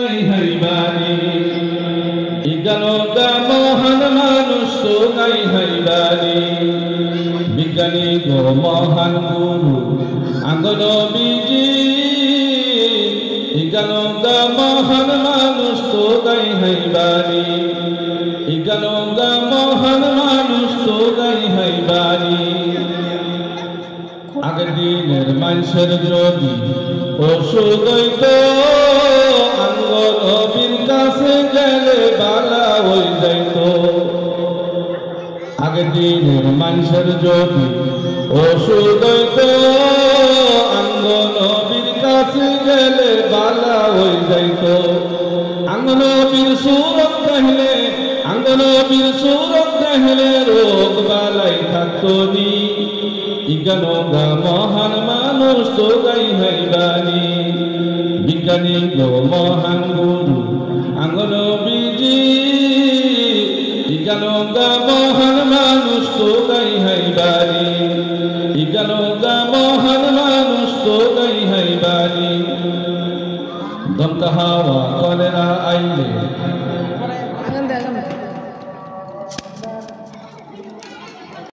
গাই হাইবানি ইজ্ঞানতা মহান মানুষ তো গাই হাইবানি বিজ্ঞানী গো মহান গুরু আঙ্গন বিজি ইজ্ঞানতা মহান মানুষ তো গাই হাইবানি ইজ্ঞানতা মহান মানুষ তো গাই হাইবানি আগের দিনের মানুষের যদি ওষুধ হইতো আঙ্গ নবীর কাছে গেলে বালা হয়ে যাইত আগের দিনের মানুষের যদি ওষুধ হইতো আঙ্গ নবীর কাছে গেলে বালা হয়ে যাইত আঙ্গ নবীর সুরত দেখলে আঙ্গ নবীর সুরত দেখলে রোগ বালাই থাকতো নি ইজ্ঞানগা মহান মানুষ তো গাই হাইবানি বিজ্ঞানী গো মহান গুরু আঙ্গন বিজি ইজ্ঞানগা মহান মানুষ তো গাই হাইবানি ইজ্ঞানগা মহান মানুষ তো গাই হাইবানি দমকা হাওয়া কলেরা আইলে